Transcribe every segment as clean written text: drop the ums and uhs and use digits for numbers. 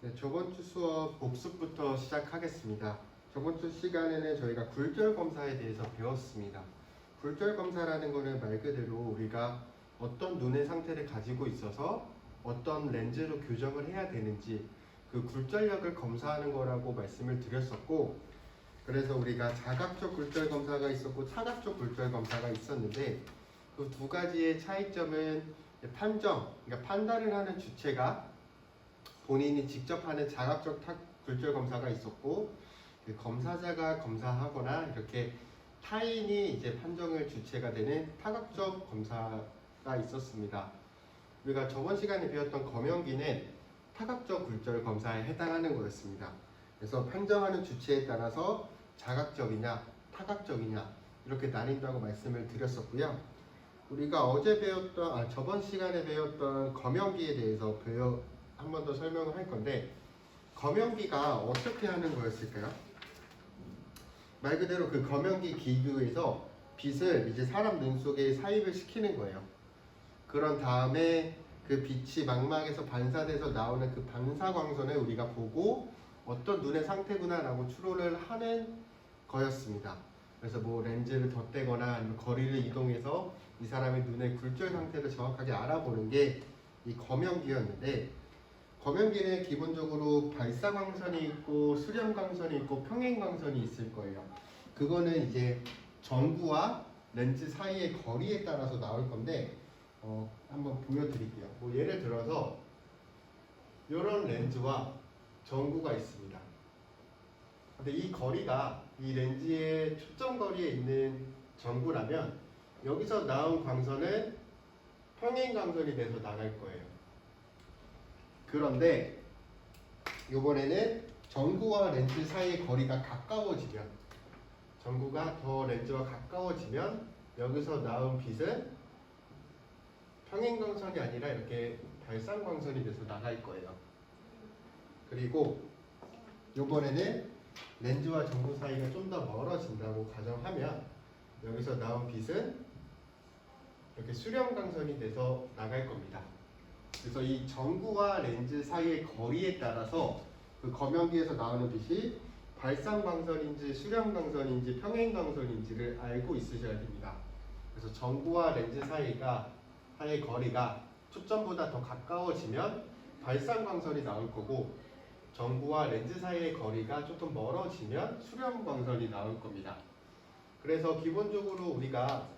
네, 저번 주 수업 복습부터 시작하겠습니다. 저번 주 시간에는 저희가 굴절 검사에 대해서 배웠습니다. 굴절 검사라는 것은 말 그대로 우리가 어떤 눈의 상태를 가지고 있어서 어떤 렌즈로 교정을 해야 되는지 그 굴절력을 검사하는 거라고 말씀을 드렸었고, 그래서 우리가 자각적 굴절 검사가 있었고 차각적 굴절 검사가 있었는데, 그 두 가지의 차이점은 판정, 그러니까 판단을 하는 주체가 본인이 직접 하는 자각적 굴절 검사가 있었고, 그 검사자가 검사하거나 이렇게 타인이 이제 판정을 주체가 되는 타각적 검사가 있었습니다. 우리가 저번 시간에 배웠던 검연기는 타각적 굴절 검사에 해당하는 거였습니다. 그래서 판정하는 주체에 따라서 자각적이냐 타각적이냐 이렇게 나뉜다고 말씀을 드렸었고요. 우리가 어제 배웠던 저번 시간에 배웠던 검연기에 대해서 한 번 더 설명을 할 건데, 검연기가 어떻게 하는 거였을까요? 말 그대로 그 검연기 기구에서 빛을 이제 사람 눈 속에 사입을 시키는 거예요. 그런 다음에 그 빛이 망막에서 반사돼서 나오는 그 반사광선을 우리가 보고 어떤 눈의 상태구나 라고 추론을 하는 거였습니다. 그래서 뭐 렌즈를 덧대거나 아니면 거리를 이동해서 이 사람의 눈의 굴절 상태를 정확하게 알아보는 게 이 검연기였는데, 검연기는 기본적으로 발사광선이 있고 수렴광선이 있고 평행광선이 있을 거예요. 그거는 이제 전구와 렌즈 사이의 거리에 따라서 나올 건데, 한번 보여드릴게요. 뭐 예를 들어서 이런 렌즈와 전구가 있습니다. 근데 이 거리가 이 렌즈의 초점 거리에 있는 전구라면 여기서 나온 광선은 평행광선이 돼서 나갈 거예요. 그런데 이번에는 전구와 렌즈 사이의 거리가 가까워지면, 전구가 더 렌즈와 가까워지면 여기서 나온 빛은 평행광선이 아니라 이렇게 발산광선이 돼서 나갈 거예요. 그리고 이번에는 렌즈와 전구 사이가 좀 더 멀어진다고 가정하면 여기서 나온 빛은 이렇게 수렴광선이 돼서 나갈 겁니다. 그래서 이 전구와 렌즈 사이의 거리에 따라서 그 검연기에서 나오는 빛이 발산광선인지 수렴광선인지 평행광선인지를 알고 있으셔야 됩니다. 그래서 전구와 렌즈 사이의 거리가 초점보다 더 가까워지면 발산광선이 나올 거고, 전구와 렌즈 사이의 거리가 조금 멀어지면 수렴광선이 나올 겁니다. 그래서 기본적으로 우리가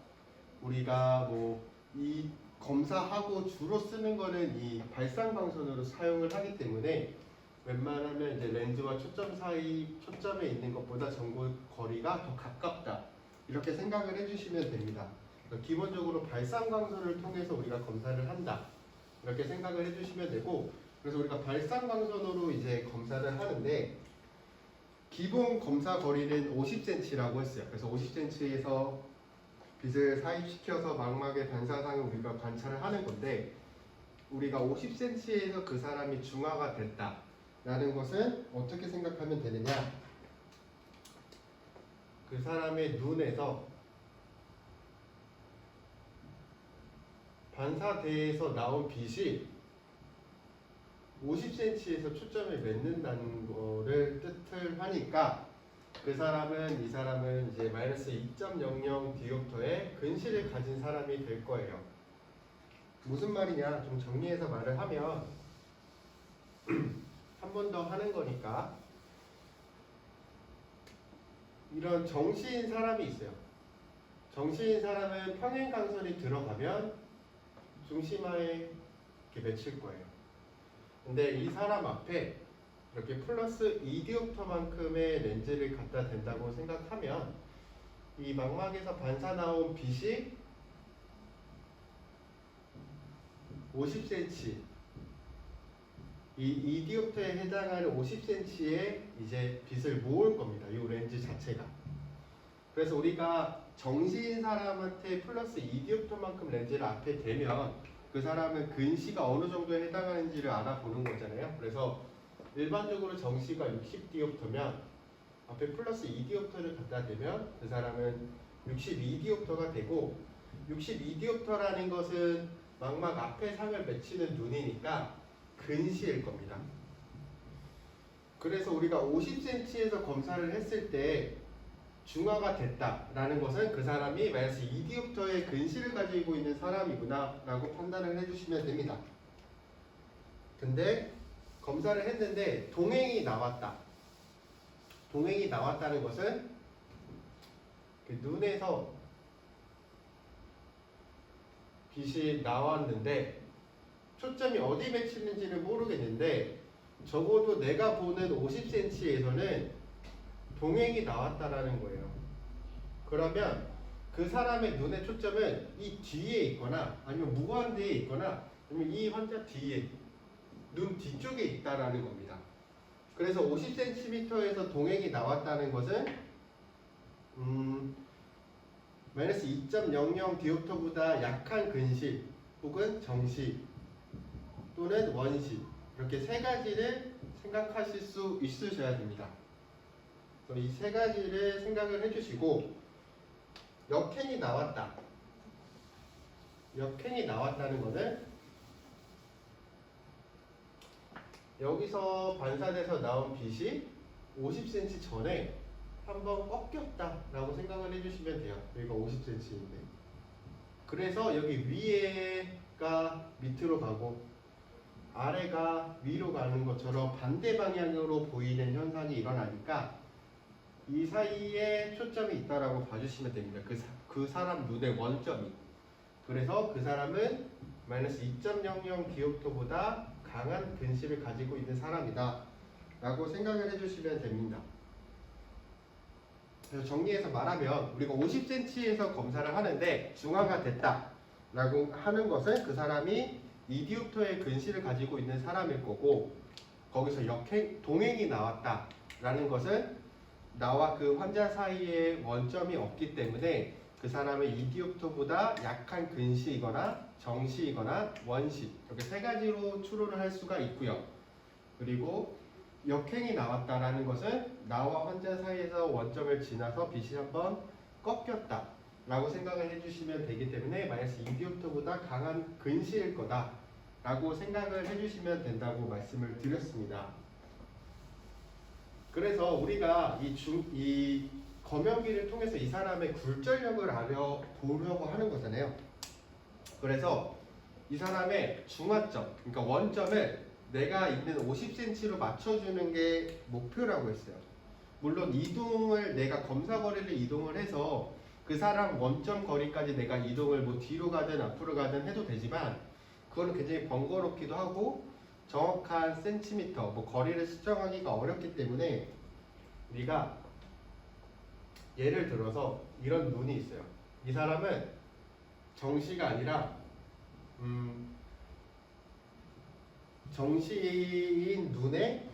뭐 이 검사하고 주로 쓰는 거는 이 발산광선으로 사용을 하기 때문에 웬만하면 이제 렌즈와 초점에 있는 것보다 전구 거리가 더 가깝다 이렇게 생각을 해주시면 됩니다. 그러니까 기본적으로 발산광선을 통해서 우리가 검사를 한다 이렇게 생각을 해주시면 되고, 그래서 우리가 발산광선으로 이제 검사를 하는데 기본 검사 거리는 50cm라고 했어요. 그래서 50cm에서 빛을 사입시켜서 망막의 반사상을 우리가 관찰을 하는 건데, 우리가 50cm에서 그 사람이 중화가 됐다 라는 것은 어떻게 생각하면 되느냐, 그 사람의 눈에서 반사대에서 나온 빛이 50cm에서 초점을 맺는다는 거를 뜻을 하니까 이 사람은 이제 마이너스 2.00 디옵터의 근시를 가진 사람이 될 거예요. 무슨 말이냐 좀 정리해서 말을 하면 한 번 더 하는 거니까, 이런 정시인 사람이 있어요. 정시인 사람은 평행광선이 들어가면 중심하에 이렇게 맺힐 거예요. 근데 이 사람 앞에 이렇게 플러스 2디옵터만큼의 렌즈를 갖다 댄다고 생각하면 이 망막에서 반사 나온 빛이 50cm, 이 2디옵터에 해당하는 50cm의 이제 빛을 모을 겁니다. 이 렌즈 자체가. 그래서 우리가 정시인 사람한테 플러스 2디옵터만큼 렌즈를 앞에 대면 그 사람은 근시가 어느 정도에 해당하는지를 알아보는 거잖아요. 그래서 일반적으로 정시가 60디옵터면 앞에 플러스 2디옵터를 갖다 대면 그 사람은 62디옵터가 되고, 62디옵터라는 것은 망막 앞에 상을 맺히는 눈이니까 근시일 겁니다. 그래서 우리가 50cm에서 검사를 했을 때 중화가 됐다라는 것은 그 사람이 마이너스 2디옵터의 근시를 가지고 있는 사람이구나 라고 판단을 해주시면 됩니다. 근데 검사를 했는데 동행이 나왔다. 동행이 나왔다는 것은 그 눈에서 빛이 나왔는데 초점이 어디 맺히는지를 모르겠는데 적어도 내가 보는 50cm에서는 동행이 나왔다라는 거예요. 그러면 그 사람의 눈의 초점은 이 뒤에 있거나 아니면 무관대에 있거나 아니면 이 환자 뒤에 눈 뒤쪽에 있다라는 겁니다. 그래서 50cm에서 동행이 나왔다는 것은 마이너스 2.00 디옵터보다 약한 근시 혹은 정시 또는 원시 이렇게 세 가지를 생각하실 수 있으셔야 됩니다. 이 세 가지를 생각을 해주시고 역행이 나왔다. 역행이 나왔다는 것은 여기서 반사돼서 나온 빛이 50cm 전에 한번 꺾였다라고 생각을 해주시면 돼요. 여기가 50cm인데. 그래서 여기 위에가 밑으로 가고 아래가 위로 가는 것처럼 반대 방향으로 보이는 현상이 일어나니까 이 사이에 초점이 있다라고 봐주시면 됩니다. 그 사람 눈의 원점이. 그래서 그 사람은 마이너스 2.00 디옵터보다 강한 근시를 가지고 있는 사람이다 라고 생각을 해주시면 됩니다. 그래서 정리해서 말하면 우리가 50cm에서 검사를 하는데 중화가 됐다 라고 하는 것은 그 사람이 2디옵터의 근시를 가지고 있는 사람일 거고 거기서 동행이 나왔다 라는 것은 나와 그 환자 사이에 원점이 없기 때문에 그 사람의 2디옵터보다 약한 근시이거나 정시이거나 원시 이렇게 세 가지로 추론을 할 수가 있고요. 그리고 역행이 나왔다라는 것은 나와 환자 사이에서 원점을 지나서 빛이 한번 꺾였다 라고 생각을 해주시면 되기 때문에 마이너스 2디옵터보다 강한 근시일 거다 라고 생각을 해주시면 된다고 말씀을 드렸습니다. 그래서 우리가 이 검역기를 통해서 이 사람의 굴절력을 알아보려고 하는 거잖아요. 그래서 이 사람의 중화점, 그러니까 원점을 내가 있는 50cm로 맞춰주는 게 목표라고 했어요. 물론 이동을 내가 검사 거리를 이동을 해서 그 사람 원점 거리까지 내가 이동을 뭐 뒤로 가든 앞으로 가든 해도 되지만 그거는 굉장히 번거롭기도 하고 정확한 센티미터, 뭐 거리를 측정하기가 어렵기 때문에 우리가 예를 들어서 이런 눈이 있어요. 이 사람은 정시가 아니라 정시인 눈에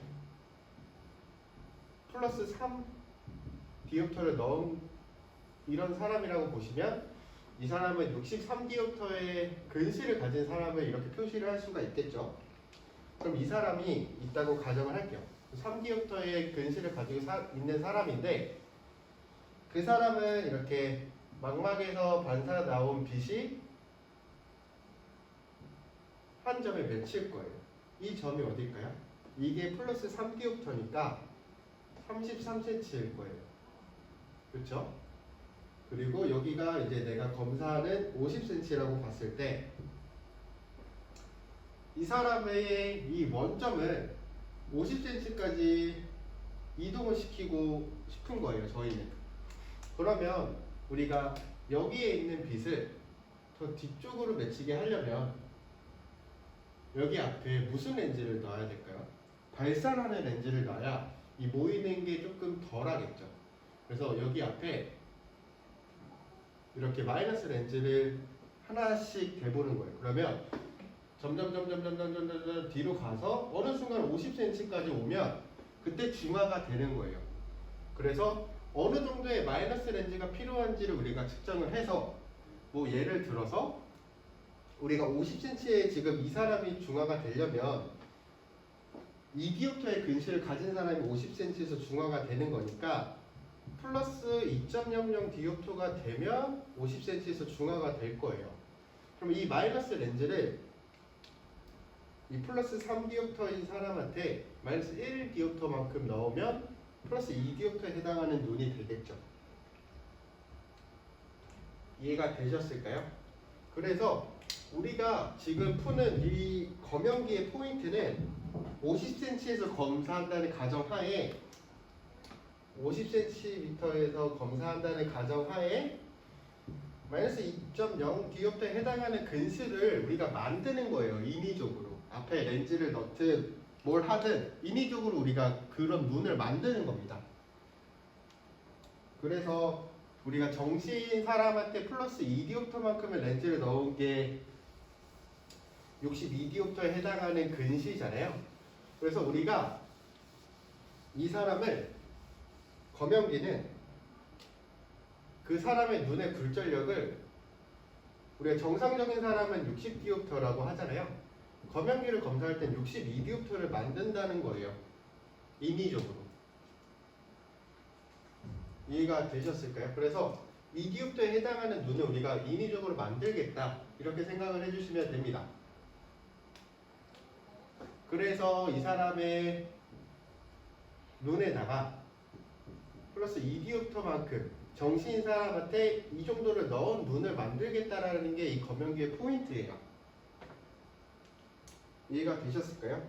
플러스 3 디옵터를 넣은 이런 사람이라고 보시면 이 사람은 63 디옵터의 근시를 가진 사람을 이렇게 표시를 할 수가 있겠죠. 그럼 이 사람이 있다고 가정을 할게요. 3디옵터의 근시를 가지고 있는 사람인데 그 사람은 이렇게 망막에서 반사 나온 빛이 한 점에 맺힐 거예요. 이 점이 어딜까요? 이게 플러스 3디옵터니까 33cm일 거예요. 그렇죠? 그리고 여기가 이제 내가 검사하는 50cm라고 봤을 때 이 사람의 이 원점을 50cm까지 이동을 시키고 싶은 거예요, 저희는. 그러면 우리가 여기에 있는 빛을 더 뒤쪽으로 맺히게 하려면 여기 앞에 무슨 렌즈를 넣어야 될까요? 발산하는 렌즈를 넣어야 이 모이는 게 조금 덜 하겠죠. 그래서 여기 앞에 이렇게 마이너스 렌즈를 하나씩 대보는 거예요. 그러면 점점 뒤로 가서 어느 순간 50cm까지 오면 그때 중화가 되는 거예요. 그래서 어느 정도의 마이너스 렌즈가 필요한지를 우리가 측정을 해서 뭐 예를 들어서 우리가 50cm에 지금 이 사람이 중화가 되려면 2디옵터의 근시를 가진 사람이 50cm에서 중화가 되는 거니까 플러스 2.00 디옵터가 되면 50cm에서 중화가 될 거예요. 그럼 이 마이너스 렌즈를 이 플러스 3디옵터인 사람한테 마이너스 1디옵터만큼 넣으면 플러스 2디옵터에 해당하는 눈이 되겠죠. 이해가 되셨을까요? 그래서 우리가 지금 푸는 이 검연기의 포인트는 50cm에서 검사한다는 가정하에 50cm에서 검사한다는 가정하에 마이너스 2.0 디옵터에 해당하는 근수를 우리가 만드는 거예요. 인위적으로. 앞에 렌즈를 넣든 뭘 하든 인위적으로 우리가 그런 눈을 만드는 겁니다. 그래서 우리가 정시인 사람한테 플러스 2디옵터만큼의 렌즈를 넣은 게 62디옵터에 해당하는 근시잖아요. 그래서 우리가 이 사람을 검연기는 그 사람의 눈의 굴절력을 우리가 정상적인 사람은 60디옵터라고 하잖아요. 검연기를 검사할 땐 62디옵터를 만든다는 거예요. 인위적으로. 이해가 되셨을까요? 그래서 2디옵터에 해당하는 눈을 우리가 인위적으로 만들겠다 이렇게 생각을 해주시면 됩니다. 그래서 이 사람의 눈에다가 플러스 2디옵터만큼 정신인 사람한테 이 정도를 넣은 눈을 만들겠다라는 게 이 검연기의 포인트예요. 이해가 되셨을까요?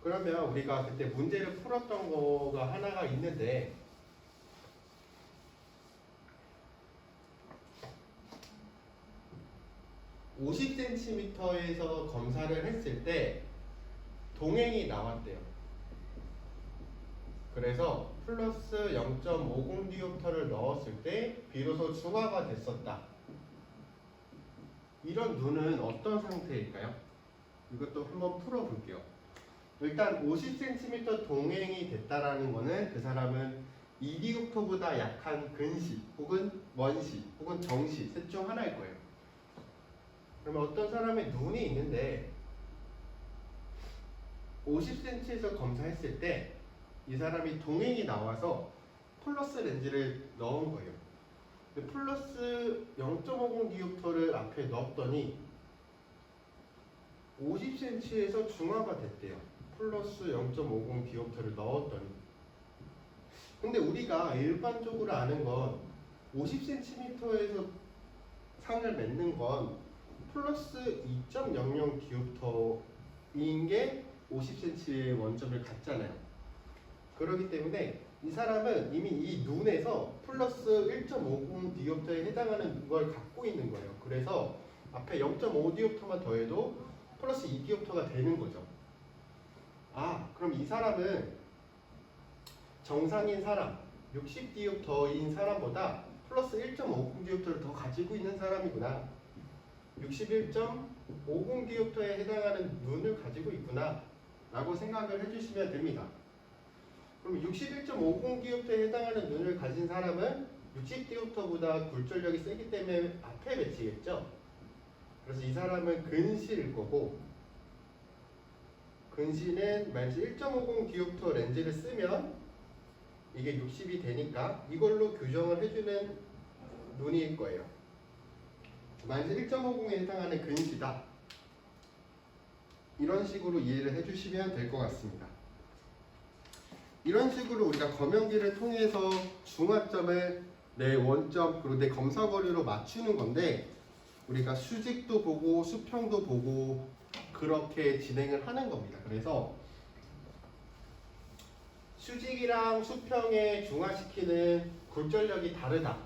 그러면 우리가 그때 문제를 풀었던 거가 하나가 있는데 (50cm에서) 검사를 했을 때 동행이 나왔대요. 그래서 플러스 0.50 디옵터를 넣었을 때 비로소 중화가 됐었다. 이런 눈은 어떤 상태일까요? 이것도 한번 풀어볼게요. 일단 50cm 동행이 됐다라는 거는 그 사람은 2디옵터보다 약한 근시 혹은 원시 혹은 정시 셋 중 하나일 거예요. 그러면 어떤 사람의 눈이 있는데 50cm에서 검사했을 때 이 사람이 동행이 나와서 플러스 렌즈를 넣은 거예요. 플러스 0.50 디옵터를 앞에 넣었더니 50cm에서 중화가 됐대요. 플러스 0.50 디옵터를 넣었더니. 근데 우리가 일반적으로 아는 건 50cm에서 상을 맺는 건 플러스 2.00 디옵터인 게 50cm의 원점을 갖잖아요. 그렇기 때문에 이 사람은 이미 이 눈에서 플러스 1.50 디옵터에 해당하는 걸 갖고 있는 거예요. 그래서 앞에 0.5 디옵터만 더해도 플러스 2 디옵터가 되는 거죠. 아, 그럼 이 사람은 정상인 사람, 60 디옵터인 사람보다 플러스 1.50 디옵터를 더 가지고 있는 사람이구나. 61.50 디옵터에 해당하는 눈을 가지고 있구나 라고 생각을 해주시면 됩니다. 그럼 61.50 디옵터에 해당하는 눈을 가진 사람은 60 디옵터보다 굴절력이 세기 때문에 앞에 맺히겠죠. 그래서 이 사람은 근시일 거고, 근시는 마이너스 1.50 디옵터 렌즈를 쓰면 이게 60이 되니까 이걸로 교정을 해주는 눈일 거예요. 마이너스 1.50에 해당하는 근시다. 이런 식으로 이해를 해주시면 될 것 같습니다. 이런 식으로 우리가 검연기를 통해서 중화점을 내 원점 그리고 내 검사 거리로 맞추는 건데, 우리가 수직도 보고 수평도 보고 그렇게 진행을 하는 겁니다. 그래서 수직이랑 수평에 중화시키는 굴절력이 다르다.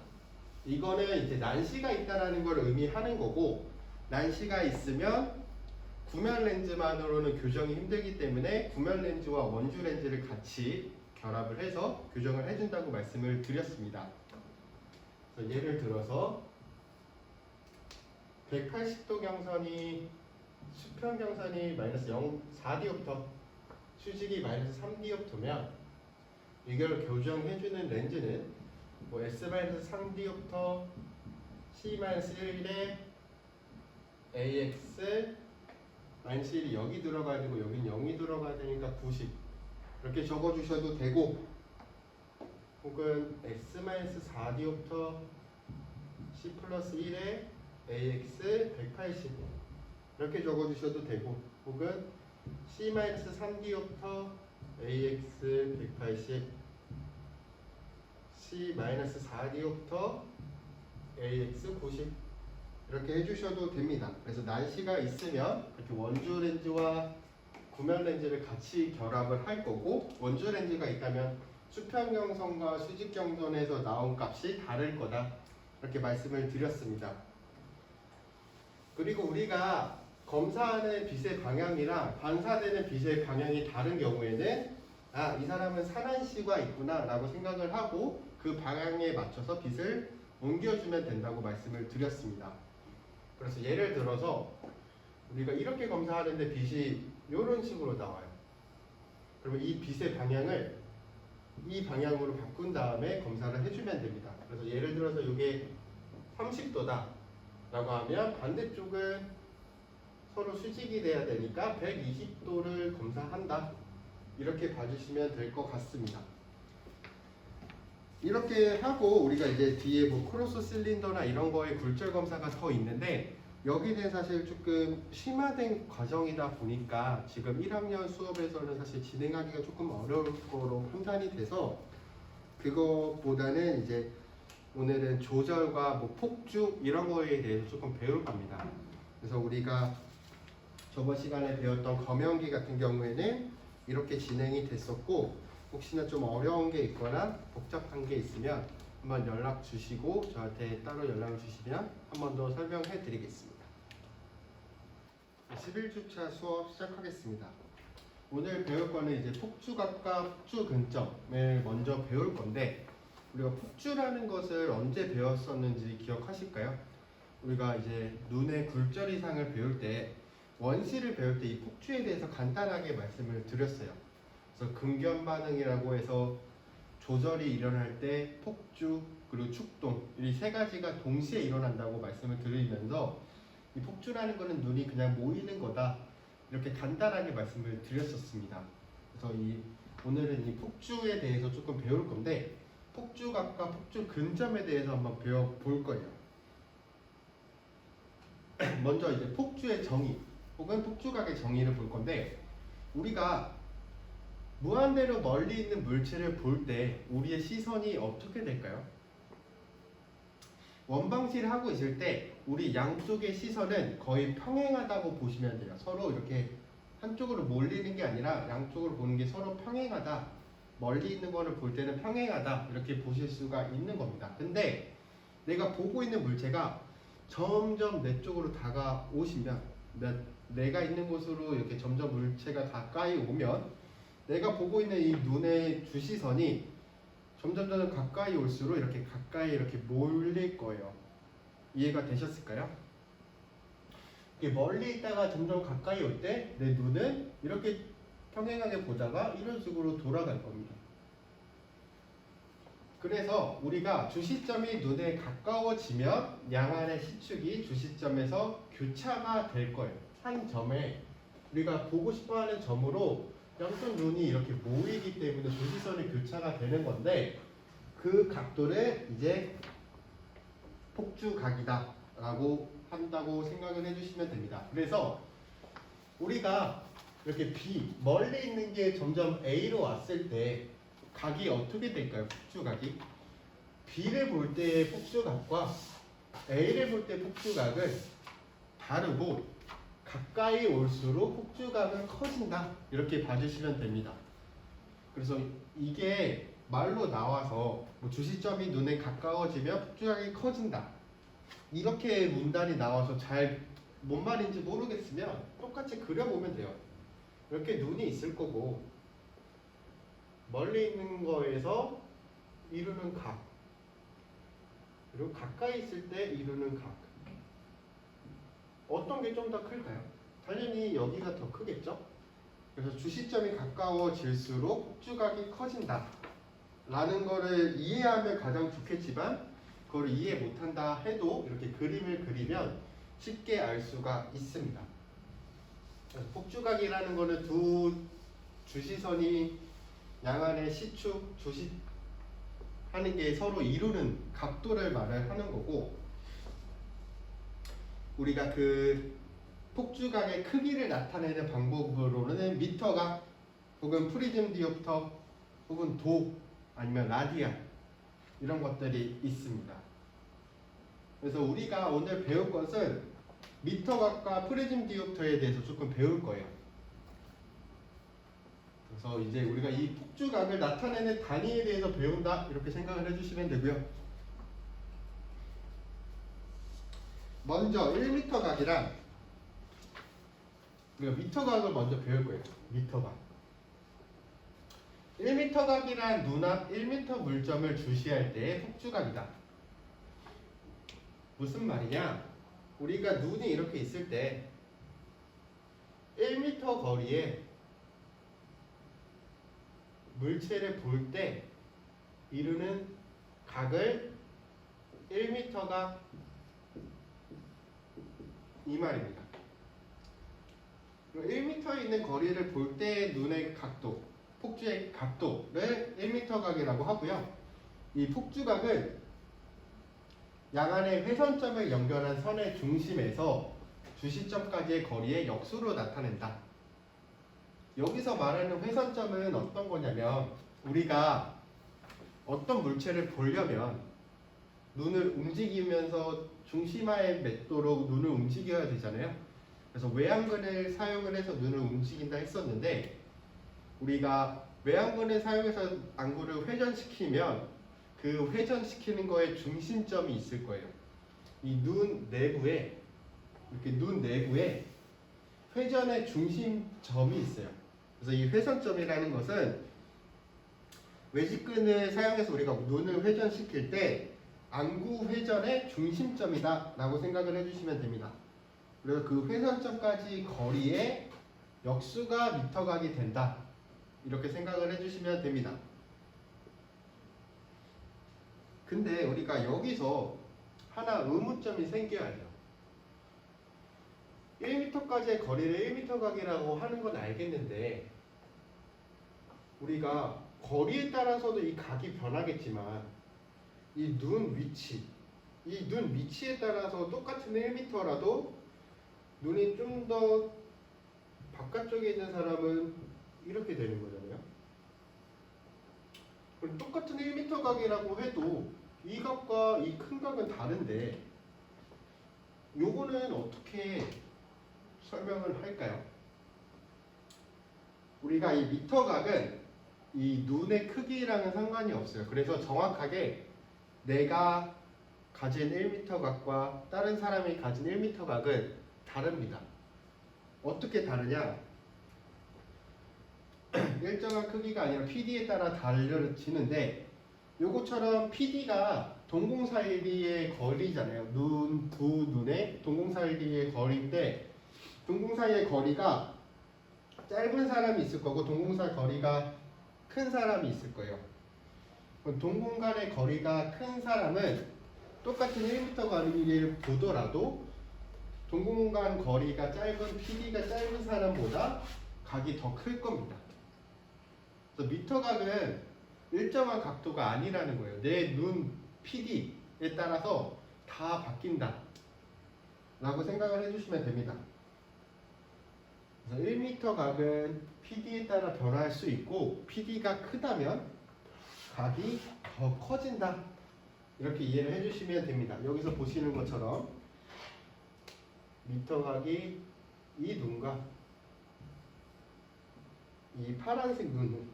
이거는 이제 난시가 있다라는 걸 의미하는 거고, 난시가 있으면 구면 렌즈만으로는 교정이 힘들기 때문에 구면 렌즈와 원주 렌즈를 같이 결합을 해서 교정을 해준다고 말씀을 드렸습니다. 그래서 예를 들어서 180도 경선이 수평 경선이 마이너스 4디옵터, 수직이 마이너스 3디옵터면 이걸 교정해주는 렌즈는 뭐 S-3디옵터, C-1에 AX 마이너스 1이 여기 들어가야 되고 여긴 0이 들어가야 되니까 90 이렇게 적어주셔도 되고, 혹은 S-4디옵터 C 플러스 1에 AX 180 이렇게 적어주셔도 되고, 혹은 C-3D부터 AX 180 C-4D부터 AX 90 이렇게 해주셔도 됩니다. 그래서 난시가 있으면 이렇게 원주 렌즈와 구면 렌즈를 같이 결합을 할 거고, 원주 렌즈가 있다면 수평경선과 수직경선에서 나온 값이 다를 거다 이렇게 말씀을 드렸습니다. 그리고 우리가 검사하는 빛의 방향이랑 반사되는 빛의 방향이 다른 경우에는 이 사람은 산안시가 있구나 라고 생각을 하고 그 방향에 맞춰서 빛을 옮겨주면 된다고 말씀을 드렸습니다. 그래서 예를 들어서 우리가 이렇게 검사하는데 빛이 이런 식으로 나와요. 그러면 이 빛의 방향을 이 방향으로 바꾼 다음에 검사를 해주면 됩니다. 그래서 예를 들어서 이게 30도다 라고 하면 반대쪽은 서로 수직이 돼야 되니까 120도를 검사한다 이렇게 봐주시면 될 것 같습니다. 이렇게 하고 우리가 이제 뒤에 뭐 크로스 실린더나 이런 거에 굴절 검사가 더 있는데, 여기는 사실 조금 심화된 과정이다 보니까 지금 1학년 수업에서는 사실 진행하기가 조금 어려울 거로 판단이 돼서 그거보다는 이제 오늘은 조절과 뭐 폭죽 이런 거에 대해서 조금 배울 겁니다. 그래서 우리가 저번 시간에 배웠던 검연기 같은 경우에는 이렇게 진행이 됐었고, 혹시나 좀 어려운 게 있거나 복잡한 게 있으면 한번 연락 주시고 저한테 따로 연락을 주시면 한 번 더 설명해 드리겠습니다. 11주차 수업 시작하겠습니다. 오늘 배울 거는 이제 폭주각과 폭주 근점을 먼저 배울 건데, 우리가 폭주라는 것을 언제 배웠었는지 기억하실까요? 우리가 이제 눈의 굴절 이상을 배울 때, 원시를 배울 때 이 폭주에 대해서 간단하게 말씀을 드렸어요. 그래서 근견 반응이라고 해서 조절이 일어날 때 폭주 그리고 축동 이 세 가지가 동시에 일어난다고 말씀을 드리면서 이 폭주라는 거는 눈이 그냥 모이는 거다 이렇게 간단하게 말씀을 드렸었습니다. 그래서 오늘은 이 폭주에 대해서 조금 배울 건데, 폭주각과 폭주 근점에 대해서 한번 배워볼 거예요. 먼저 이제 폭주의 정의 혹은 폭주각의 정의를 볼 건데, 우리가 무한대로 멀리 있는 물체를 볼 때 우리의 시선이 어떻게 될까요? 원방시를 하고 있을 때 우리 양쪽의 시선은 거의 평행하다고 보시면 돼요. 서로 이렇게 한쪽으로 몰리는 게 아니라 양쪽으로 보는 게 서로 평행하다, 멀리 있는 거를 볼 때는 평행하다 이렇게 보실 수가 있는 겁니다. 근데 내가 보고 있는 물체가 점점 내 쪽으로 다가오시면, 내가 있는 곳으로 이렇게 점점 물체가 가까이 오면 내가 보고 있는 이 눈의 주시선이 점점 가까이 올수록 이렇게 가까이 이렇게 몰릴 거예요. 이해가 되셨을까요? 멀리 있다가 점점 가까이 올 때 내 눈은 이렇게 평행하게 보다가 이런 식으로 돌아갈 겁니다. 그래서 우리가 주시점이 눈에 가까워지면 양안의 시축이 주시점에서 교차가 될 거예요. 한 점에 우리가 보고 싶어하는 점으로 양쪽 눈이 이렇게 모이기 때문에 주시선이 교차가 되는 건데, 그 각도를 이제 폭주각이다 라고 한다고 생각을 해주시면 됩니다. 그래서 우리가 이렇게 멀리 있는 게 점점 A로 왔을 때 각이 어떻게 될까요? 폭주각이 B를 볼 때의 폭주각과 A를 볼 때 폭주각은 다르고, 가까이 올수록 폭주각은 커진다 이렇게 봐주시면 됩니다. 그래서 이게 말로 나와서 뭐 주시점이 눈에 가까워지면 폭주각이 커진다 이렇게 문단이 나와서 잘 뭔 말인지 모르겠으면 똑같이 그려보면 돼요. 이렇게 눈이 있을 거고, 멀리 있는 거에서 이루는 각, 그리고 가까이 있을 때 이루는 각, 어떤 게 좀 더 클까요? 당연히 여기가 더 크겠죠? 그래서 주시점이 가까워질수록 폭주각이 커진다 라는 거를 이해하면 가장 좋겠지만, 그걸 이해 못한다 해도 이렇게 그림을 그리면 쉽게 알 수가 있습니다. 그래서 폭주각이라는 거는 두 주시선이 양안의 시축, 주시하는 게 서로 이루는 각도를 말을 하는 거고, 우리가 그 폭주각의 크기를 나타내는 방법으로는 미터각 혹은 프리즘 디옵터 혹은 도 아니면 라디안 이런 것들이 있습니다. 그래서 우리가 오늘 배울 것은 미터각과 프리즘 디옵터에 대해서 조금 배울 거예요. 그래서 이제 우리가 이 폭주각을 나타내는 단위에 대해서 배운다 이렇게 생각을 해주시면 되고요. 먼저 1m 각이랑 우리가 미터각을 먼저 배울 거예요. 미터각. 1m 각이란 눈앞 1m 물점을 주시할 때의 폭주각이다. 무슨 말이냐? 우리가 눈이 이렇게 있을 때 1m 거리에 물체를 볼 때 이루는 각을 1m각 이 말입니다. 1m에 있는 거리를 볼 때 눈의 각도, 폭주의 각도를 1m각이라고 하고요. 이 폭주각은 양안의 회선점을 연결한 선의 중심에서 주시점까지의 거리의 역수로 나타낸다. 여기서 말하는 회선점은 어떤 거냐면 우리가 어떤 물체를 보려면 눈을 움직이면서 중심화에 맺도록 눈을 움직여야 되잖아요. 그래서 외양근을 사용을 해서 눈을 움직인다 했었는데 우리가 외양근을 사용해서 안구를 회전시키면 그 회전시키는 거에 중심점이 있을 거예요. 이 눈 내부에 이렇게 눈 내부에 회전의 중심점이 있어요. 그래서 이 회선점이라는 것은 외직근을 사용해서 우리가 눈을 회전시킬 때 안구 회전의 중심점이다 라고 생각을 해주시면 됩니다. 그래서 그 회선점까지 거리의 역수가 미터각이 된다 이렇게 생각을 해주시면 됩니다. 근데 우리가 여기서 하나 의문점이 생겨야 돼요. 1m까지의 거리를 1m각이라고 하는 건 알겠는데 우리가 거리에 따라서도 이 각이 변하겠지만 이 눈 위치에 따라서 똑같은 1m라도 눈이 좀 더 바깥쪽에 있는 사람은 이렇게 되는 거잖아요. 그럼 똑같은 1m 각이라고 해도 이 각과 이 큰 각은 다른데 요거는 어떻게 설명을 할까요? 우리가 이 미터 각은 이 눈의 크기랑은 상관이 없어요. 그래서 정확하게 내가 가진 1m 각과 다른 사람이 가진 1m 각은 다릅니다. 어떻게 다르냐? 일정한 크기가 아니라 PD에 따라 달라지는데 요것처럼 PD가 동공사이의 거리잖아요. 눈, 두 눈의 동공사이의 거리인데 동공사이의 거리가 짧은 사람이 있을 거고 동공사 거리가 큰 사람이 있을 거예요. 동공 간의 거리가 큰 사람은 똑같은 1m 거리를 보더라도 동공 간 거리가 짧은 PD가 짧은 사람보다 각이 더 클 겁니다. 그래서 미터각은 일정한 각도가 아니라는 거예요. 내 눈 PD에 따라서 다 바뀐다 라고 생각을 해주시면 됩니다. 그래서 1m 각은 PD에 따라 변화할 수 있고 PD가 크다면 각이 더 커진다 이렇게 이해를 해주시면 됩니다. 여기서 보시는 것처럼 미터 각이 이 눈과 이 파란색 눈은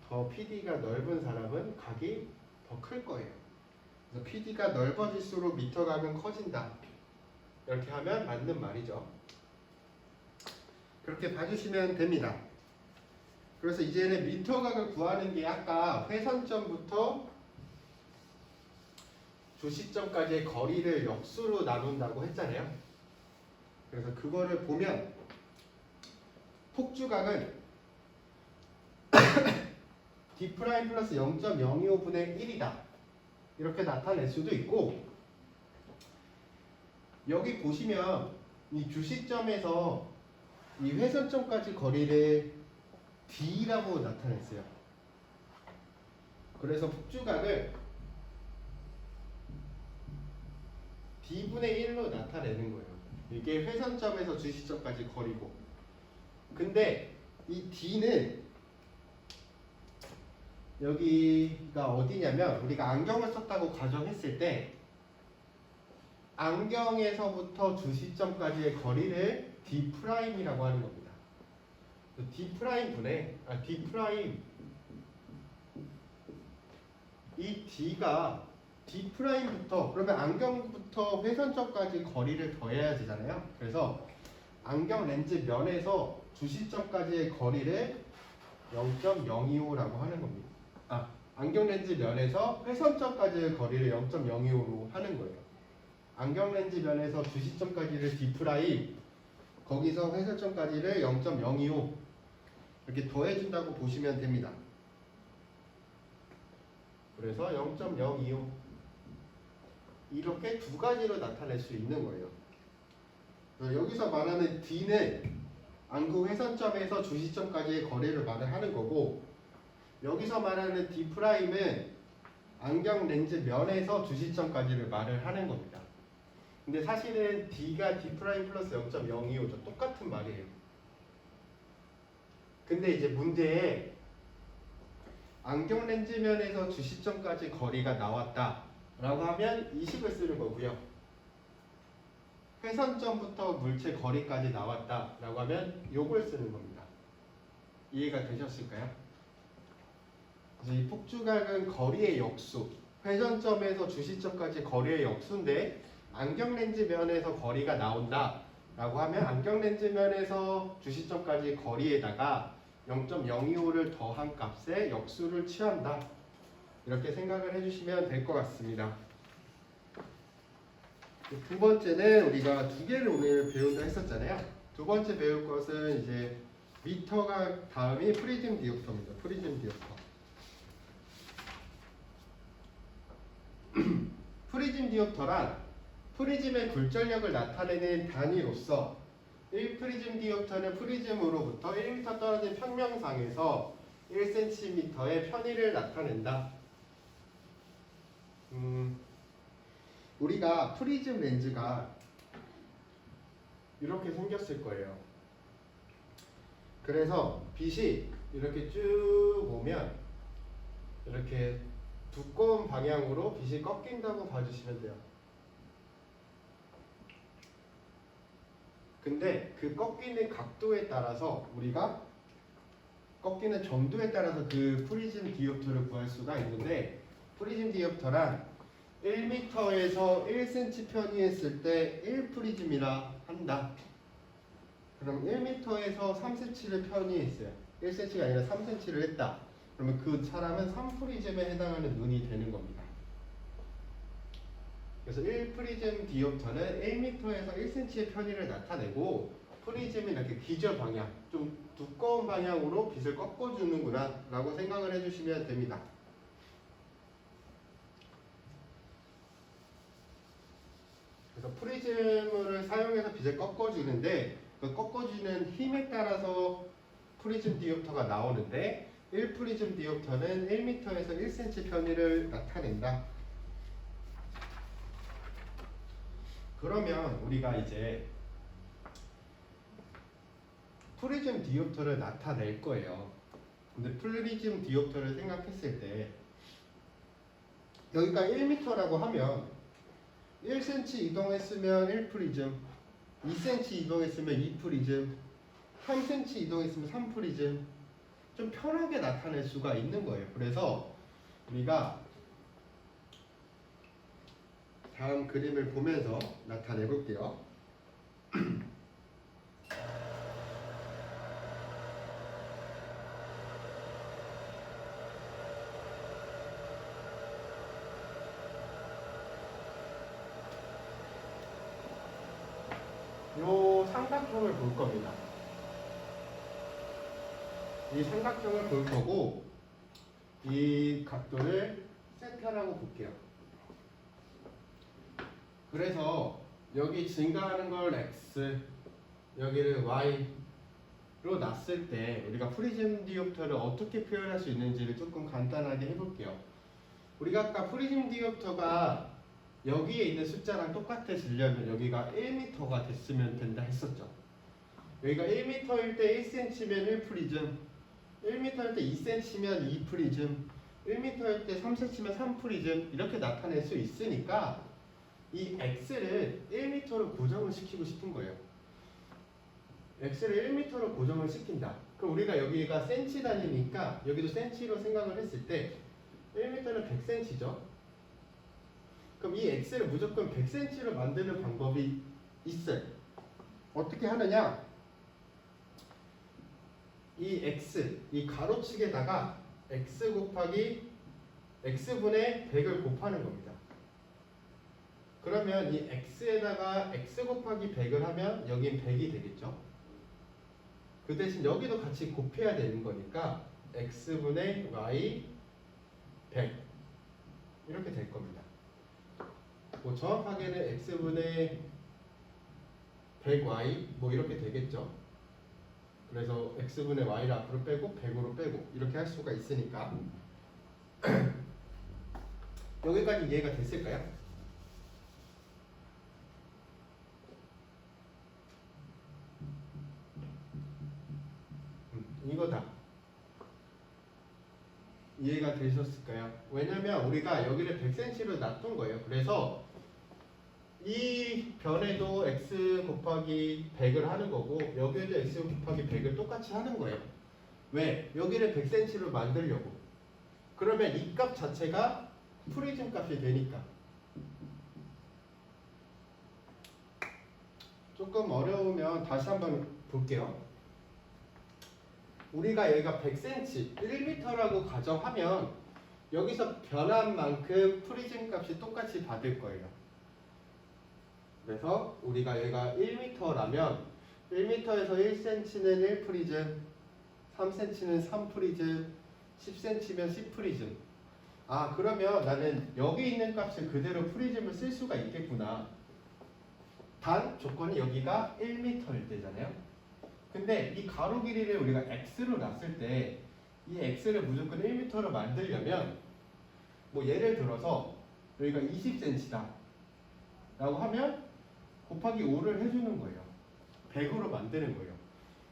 더 PD가 넓은 사람은 각이 더 클 거예요. 그래서 PD가 넓어질수록 미터 각은 커진다. 이렇게 하면 맞는 말이죠. 그렇게 봐주시면 됩니다. 그래서 이제는 미터 각을 구하는 게 아까 회선점부터 주시점까지의 거리를 역수로 나눈다고 했잖아요. 그래서 그거를 보면 폭주각은 D' 플러스 0.025분의 1이다 이렇게 나타낼 수도 있고 여기 보시면 이 주시점에서 이 회선점까지 거리를 D라고 나타냈어요. 그래서 폭주각을 D분의 1로 나타내는 거예요. 이게 회선점에서 주시점까지 거리고. 근데 이 D는 여기가 어디냐면 우리가 안경을 썼다고 가정했을 때 안경에서부터 주시점까지의 거리를 D'이라고 하는 겁니다. D' 분의 D' 이 D가 D'부터 그러면 안경부터 회선점까지 거리를 더해야 되잖아요. 그래서 안경 렌즈 면에서 주시점까지의 거리를 0.025라고 하는 겁니다. 안경 렌즈 면에서 회선점까지의 거리를 0.025로 하는 거예요. 안경 렌즈 면에서 주시점까지를 D', 거기서 회선점까지를 0.025 이렇게 더해준다고 보시면 됩니다. 그래서 0.025 이렇게 두 가지로 나타낼 수 있는 거예요. 여기서 말하는 D는 안구 회선점에서 주시점까지의 거리를 말을 하는 거고, 여기서 말하는 D'은 안경 렌즈 면에서 주시점까지를 말을 하는 겁니다. 근데 사실은 D가 D' 플러스 0.025죠. 똑같은 말이에요. 근데 이제 문제에 안경 렌즈 면에서 주시점까지 거리가 나왔다 라고 하면 이 식을 쓰는 거고요. 회선점부터 물체 거리까지 나왔다 라고 하면 요걸 쓰는 겁니다. 이해가 되셨을까요? 그래서 이 폭주각은 거리의 역수, 회전점에서 주시점까지 거리의 역수인데 안경 렌즈 면에서 거리가 나온다 라고 하면 안경 렌즈 면에서 주시점까지 거리에다가 0.025를 더한 값에 역수를 취한다. 이렇게 생각을 해주시면 될 것 같습니다. 두 번째는 우리가 두 개를 오늘 배운다 했었잖아요. 두 번째 배울 것은 이제 미터가 다음이 프리즘 디옵터입니다. 프리즘 디옵터. 프리즘 디옵터란 프리즘의 굴절력을 나타내는 단위로서 1프리즘 디옵터는 프리즘으로부터 1m 떨어진 평면상에서 1cm의 편의를 나타낸다. 우리가 프리즘 렌즈가 이렇게 생겼을 거예요. 그래서 빛이 이렇게 쭉 오면 이렇게 두꺼운 방향으로 빛이 꺾인다고 봐주시면 돼요. 근데 그 꺾이는 각도에 따라서 우리가 꺾이는 정도에 따라서 그 프리즘 디옵터를 구할 수가 있는데, 프리즘 디옵터란 1m에서 1cm 편이했을 때 1프리즘이라 한다. 그럼 1m에서 3cm를 편이했어요. 1cm가 아니라 3cm를 했다. 그러면 그 사람은 3프리즘에 해당하는 눈이 되는 겁니다. 그래서 1프리즘 디옵터는 1m에서 1cm의 편의를 나타내고, 프리즘이 이렇게 기저 방향, 좀 두꺼운 방향으로 빛을 꺾어주는구나 라고 생각을 해주시면 됩니다. 그래서 프리즘을 사용해서 빛을 꺾어주는데, 그 꺾어주는 힘에 따라서 프리즘 디옵터가 나오는데, 1프리즘 디옵터는 1m에서 1cm 편의를 나타낸다. 그러면 우리가 이제 프리즘 디옵터를 나타낼 거예요. 근데 프리즘 디옵터를 생각했을 때 여기가 1m라고 하면 1cm 이동했으면 1프리즘, 2cm 이동했으면 2프리즘, 3cm 이동했으면 3프리즘, 좀 편하게 나타낼 수가 있는 거예요. 그래서 우리가 다음 그림을 보면서 나타내 볼게요. 요 삼각형을 볼 겁니다. 이 삼각형을 볼 거고, 이 각도를 세타라고 볼게요. 그래서 여기 증가하는 걸 x, 여기를 y로 놨을 때 우리가 프리즘 디옵터를 어떻게 표현할 수 있는지를 조금 간단하게 해볼게요. 우리가 아까 프리즘 디옵터가 여기에 있는 숫자랑 똑같아지려면 여기가 1m가 됐으면 된다 했었죠. 여기가 1m일 때 1cm면 1프리즘, 1m일 때 2cm면 2프리즘, 1m일 때 3cm면 3프리즘 이렇게 나타낼 수 있으니까 이 x를 1m로 고정을 시키고 싶은 거예요. x를 1m로 고정을 시킨다. 그럼 우리가 여기가 cm 단위니까 여기도 cm로 생각을 했을 때 1m는 100cm죠. 그럼 이 x를 무조건 100cm로 만드는 방법이 있어요. 어떻게 하느냐? 이 x, 이 가로축에다가 x 곱하기 x분의 100을 곱하는 겁니다. 그러면 이 x에다가 x 곱하기 100을 하면 여긴 100이 되겠죠. 그 대신 여기도 같이 곱해야 되는 거니까 x분의 y 100 이렇게 될 겁니다. 뭐 정확하게는 x분의 100y 뭐 이렇게 되겠죠. 그래서 x분의 y를 앞으로 빼고 100으로 빼고 이렇게 할 수가 있으니까 여기까지 이해가 됐을까요? 이거다. 이해가 되셨을까요? 왜냐면 우리가 여기를 100cm로 놔둔 거예요. 그래서 이 변에도 x 곱하기 100을 하는 거고 여기에도 x 곱하기 100을 똑같이 하는 거예요. 왜? 여기를 100cm로 만들려고. 그러면 이 값 자체가 프리즘 값이 되니까. 조금 어려우면 다시 한번 볼게요. 우리가 여기가 100cm, 1m라고 가정하면 여기서 변한 만큼 프리즘 값이 똑같이 받을 거예요. 그래서 우리가 여기가 1m라면 1m에서 1cm는 1프리즘, 3cm는 3프리즘, 10cm면 10프리즘. 아, 그러면 나는 여기 있는 값을 그대로 프리즘을 쓸 수가 있겠구나. 단 조건이 여기가 1m일 때잖아요. 근데 이 가로 길이를 우리가 x로 놨을 때 이 x를 무조건 1m로 만들려면 뭐 예를 들어서 여기가 20cm다 라고 하면 곱하기 5를 해주는 거예요. 100으로 만드는 거예요.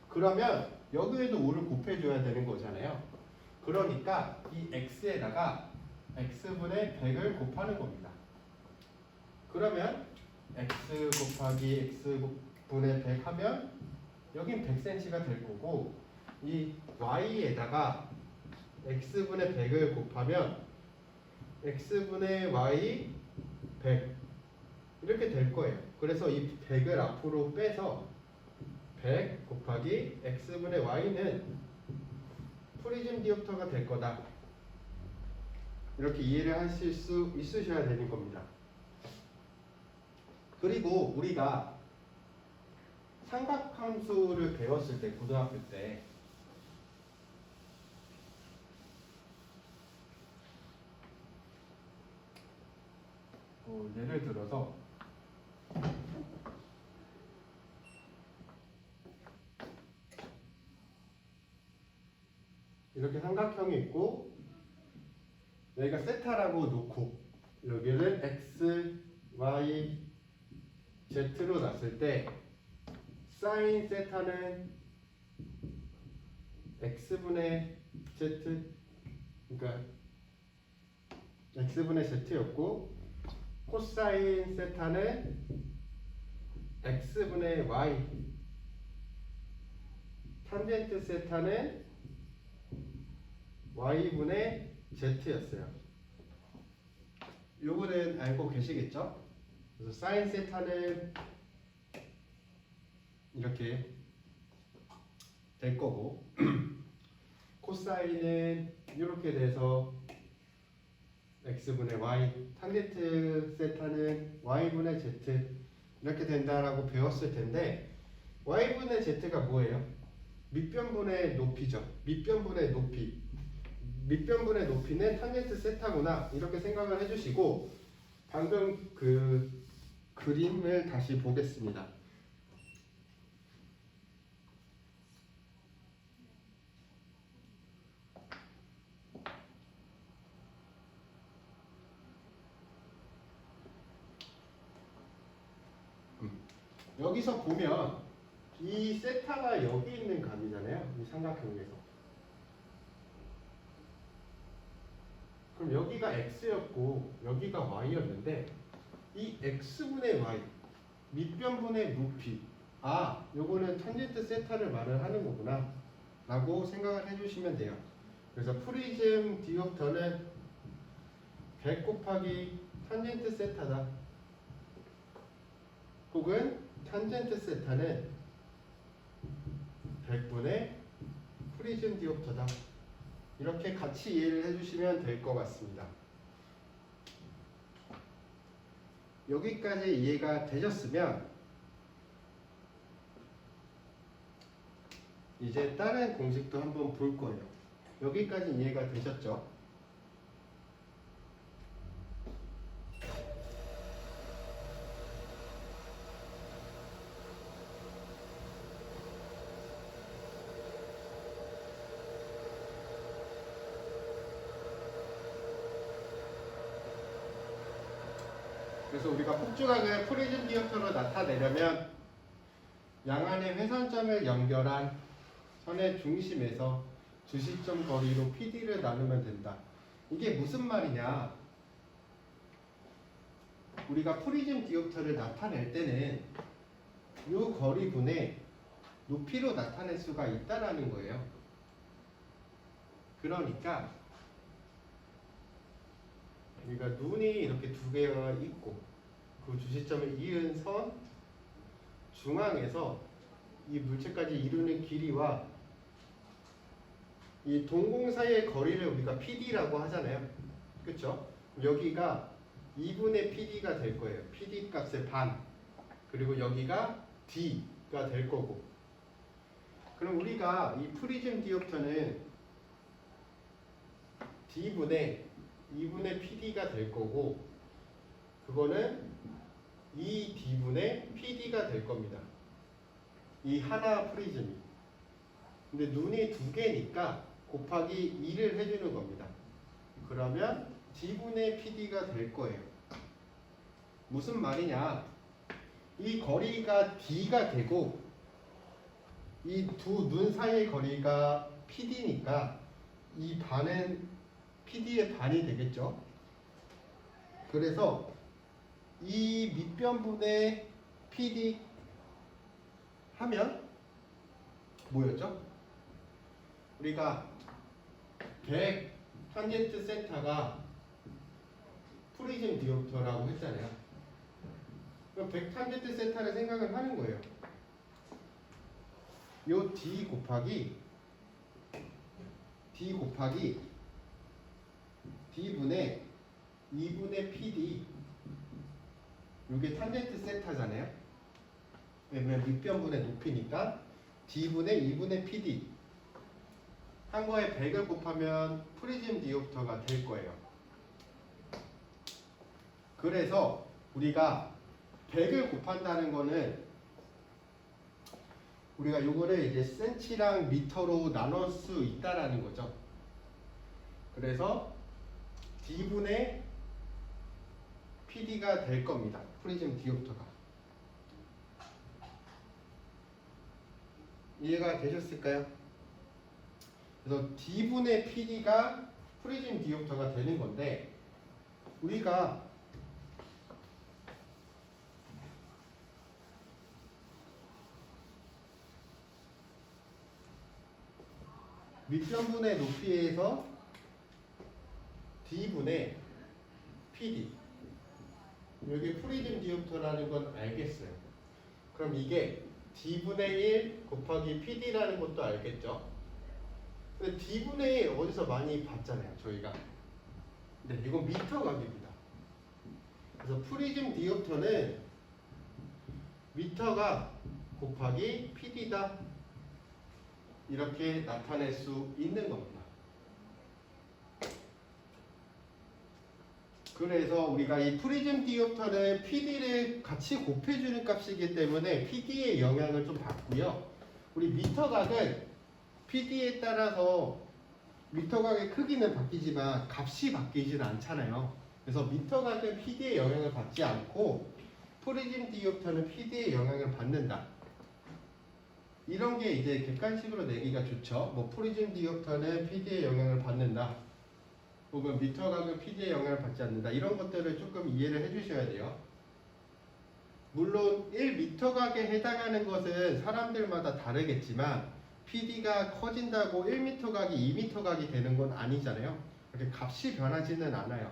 그러면 여기에도 5를 곱해줘야 되는 거잖아요. 그러니까 이 x에다가 x분의 100을 곱하는 겁니다. 그러면 x 곱하기 x분의 100 하면 여긴 100cm가 될 거고 이 y에다가 x분의 100을 곱하면 x분의 y 100 이렇게 될 거예요. 그래서 이 100을 앞으로 빼서 100 곱하기 x분의 y는 프리즘 디옵터가 될 거다. 이렇게 이해를 하실 수 있으셔야 되는 겁니다. 그리고 우리가 삼각함수를 배웠을 때 고등학교 때 예를 들어서 이렇게 삼각형이 있고 여기가 세타라고 놓고 여기를 x, y, z로 놨을 때 사인 세타는 x분의 z 그러니까 x분의 z였고 코사인 세타는 x분의 y 탄젠트 세타는 y분의 z였어요. 요거는 알고 계시겠죠? 그래서 사인 세타는 이렇게 될 거고 코사인은 이렇게 돼서 x분의 y, 탄젠트 세타는 y분의 z 이렇게 된다라고 배웠을 텐데 y분의 z가 뭐예요? 밑변분의 높이죠. 밑변분의 높이. 밑변분의 높이는 탄젠트 세타구나 이렇게 생각을 해주시고 방금 그 그림을 다시 보겠습니다. 여기서 보면 이 세타가 여기 있는 감이잖아요. 이 삼각형에서. 그럼 여기가 x였고 여기가 y였는데 이 x분의 y 밑변분의 높이 요거는 탄젠트 세타를 말을 하는 거구나 라고 생각을 해주시면 돼요. 그래서 프리즘 디옵터는 100 곱하기 탄젠트 세타다. 혹은 탄젠트 세타는 100분의 프리즘 디옵터다. 이렇게 같이 이해를 해주시면 될 것 같습니다. 여기까지 이해가 되셨으면 이제 다른 공식도 한번 볼 거예요. 여기까지 이해가 되셨죠? 그래서 우리가 폭주각을 프리즘 디옵터로 나타내려면 양안의 회선점을 연결한 선의 중심에서 주시점 거리로 PD를 나누면 된다. 이게 무슨 말이냐? 우리가 프리즘 디옵터를 나타낼 때는 이 거리분의 높이로 나타낼 수가 있다라는 거예요. 그러니까 우리가 눈이 이렇게 두 개가 있고 그 주시점을 이은 선 중앙에서 이 물체까지 이루는 길이와 이 동공 사이의 거리를 우리가 PD라고 하잖아요. 그렇죠? 여기가 2분의 PD가 될 거예요. PD 값의 반. 그리고 여기가 D가 될 거고. 그럼 우리가 이 프리즘 디옵터는 D분의 2분의 PD가 될 거고, 그거는 2D분의 PD가 될 겁니다. 이 하나 프리즘이. 근데 눈이 두 개니까 곱하기 2를 해주는 겁니다. 그러면 D분의 PD가 될 거예요. 무슨 말이냐? 이 거리가 D가 되고 이 두 눈 사이의 거리가 PD니까 이 반은 PD의 반이 되겠죠. 그래서 이 밑변분의 PD 하면 뭐였죠? 우리가 100 탄젠트 세타가 프리즘 디옵터라고 했잖아요. 그럼 100 탄젠트 세타를 생각을 하는 거예요. 요 D 곱하기 D분의 2분의 PD, 이게 탄젠트 세타잖아요. 왜냐면 밑변분의 높이니까 D분의 2분의 PD 한 거에 100을 곱하면 프리즘 디옵터가 될 거예요. 그래서 우리가 100을 곱한다는 거는 우리가 요거를 이제 센치랑 미터로 나눌 수 있다라는 거죠. 그래서 D분의 PD가 될 겁니다. 프리즘 디옵터가. 이해가 되셨을까요? 그래서 D분의 PD가 프리즘 디옵터가 되는 건데, 우리가 밑변분의 높이에서 D분의 PD, 여기 프리즘 디옵터라는 건 알겠어요. 그럼 이게 D분의 1 곱하기 PD라는 것도 알겠죠? 근데 D분의 1 어디서 많이 봤잖아요, 저희가. 네, 이건 미터 각입니다. 그래서 프리즘 디옵터는 미터각 곱하기 PD다. 이렇게 나타낼 수 있는 겁니다. 그래서 우리가 이 프리즘 디옵터는 PD를 같이 곱해주는 값이기 때문에 PD의 영향을 좀 받고요. 우리 미터각은 PD에 따라서 미터각의 크기는 바뀌지만 값이 바뀌지는 않잖아요. 그래서 미터각은 PD의 영향을 받지 않고 프리즘 디옵터는 PD의 영향을 받는다. 이런 게 이제 객관식으로 내기가 좋죠. 뭐 프리즘 디옵터는 PD의 영향을 받는다. 혹은 미터각은 PD의 영향을 받지 않는다. 이런 것들을 조금 이해를 해주셔야 돼요. 물론 1m각에 해당하는 것은 사람들마다 다르겠지만 PD가 커진다고 1m각이 2m각이 되는 건 아니잖아요. 이렇게 값이 변하지는 않아요.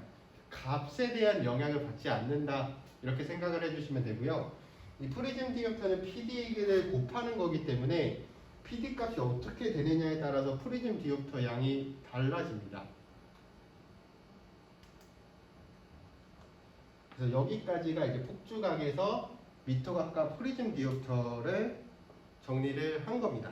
값에 대한 영향을 받지 않는다. 이렇게 생각을 해주시면 되고요. 이 프리즘 디옵터는 PD를 곱하는 거기 때문에 PD 값이 어떻게 되느냐에 따라서 프리즘 디옵터 양이 달라집니다. 그래서 여기까지가 이제 폭주각에서 미터각과 프리즘 디옵터를 정리를 한 겁니다.